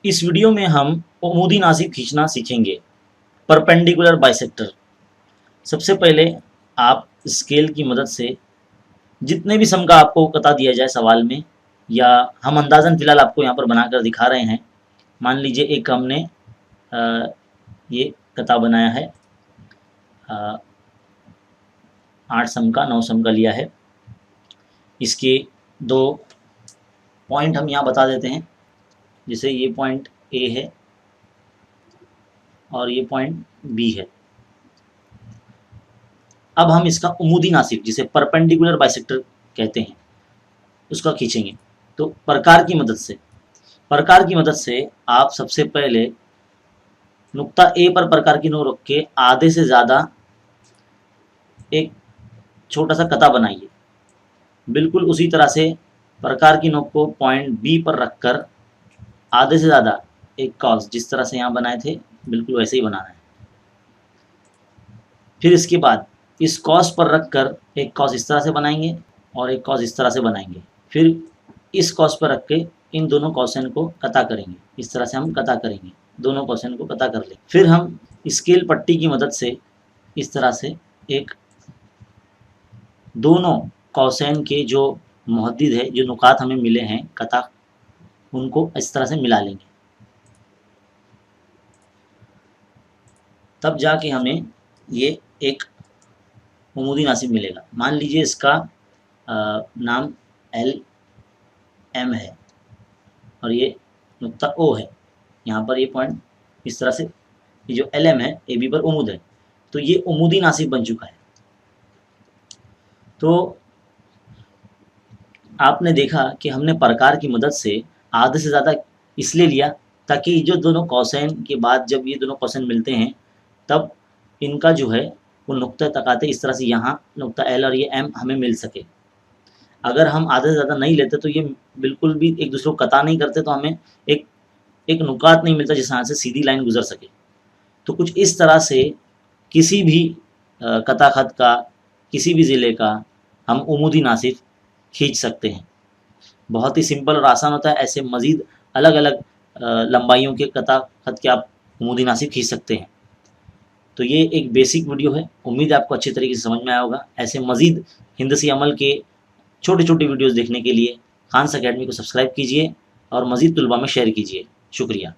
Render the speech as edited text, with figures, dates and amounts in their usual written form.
इस वीडियो में हम उमूदी नासिब खींचना सीखेंगे। Perpendicular bisector. सबसे पहले आप स्केल की मदद से जितने भी सम का आपको कता दिया जाए सवाल में, या हम अंदाज़न फ़िलहाल आपको यहाँ पर बनाकर दिखा रहे हैं। मान लीजिए एक हमने ये कता बनाया है, 8 सम का 9 सम का लिया है। इसके 2 पॉइंट हम यहाँ बता देते हैं। जैसे ये पॉइंट ए है और ये पॉइंट बी है। अब हम इसका उमूदी नासिब, जिसे परपेंडिकुलर बाइसेक्टर कहते हैं, उसका खींचेंगे। तो प्रकार की मदद से आप सबसे पहले नुक्ता ए पर प्रकार की नोक रख के आधे से ज़्यादा एक छोटा सा कता बनाइए। बिल्कुल उसी तरह से प्रकार की नोक को पॉइंट बी पर रखकर आधे से ज़्यादा एक कॉस, जिस तरह से यहाँ बनाए थे बिल्कुल वैसे ही बनाना है। फिर इसके बाद इस कॉस पर रखकर एक कॉस इस तरह से बनाएंगे और एक कॉस इस तरह से बनाएंगे। फिर इस कॉस पर रख के इन दोनों कॉसेन को कता करेंगे। इस तरह से हम कता करेंगे, दोनों कॉसेन को कता कर लेंगे। फिर हम स्केल पट्टी की मदद से इस तरह से एक दोनों कॉसेन के जो मुहद्दिद है, जो नुकात हमें मिले हैं कता, उनको इस तरह से मिला लेंगे। तब जाके हमें ये एक उमूदी नासिब मिलेगा। मान लीजिए इसका नाम एल एम है और ये नुक्ता ओ है। यहाँ पर ये पॉइंट इस तरह से, ये जो एल एम है ए बी पर उमूद है, तो ये उमूदी नासिब बन चुका है। तो आपने देखा कि हमने प्रकार की मदद से आधे से ज़्यादा इसलिए लिया ताकि जो दोनों कॉसेन के बाद जब ये दोनों कॉसेन मिलते हैं तब इनका जो है वो नुक्ता तकाते इस तरह से यहाँ नुक्ता एल और ये एम हमें मिल सके। अगर हम आधे से ज़्यादा नहीं लेते तो ये बिल्कुल भी एक दूसरे को कता नहीं करते, तो हमें एक नुकात नहीं मिलता जिस यहाँ से सीधी लाइन गुजर सके। तो कुछ इस तरह से किसी भी कता खत का, किसी भी ज़िले का हम उमूदी नासिब खींच सकते हैं। बहुत ही सिंपल और आसान होता है। ऐसे मज़ीद अलग अलग लंबाइयों के कता खत के आप उमूदी नासिब खींच सकते हैं। तो ये एक बेसिक वीडियो है, उम्मीद है आपको अच्छी तरीके से समझ में आया होगा। ऐसे मज़ीद हिंदसी अमल के छोटे छोटे वीडियोज़ देखने के लिए खान्स अकेडमी को सब्सक्राइब कीजिए और मज़ीद तुलबा में शेयर कीजिए। शुक्रिया।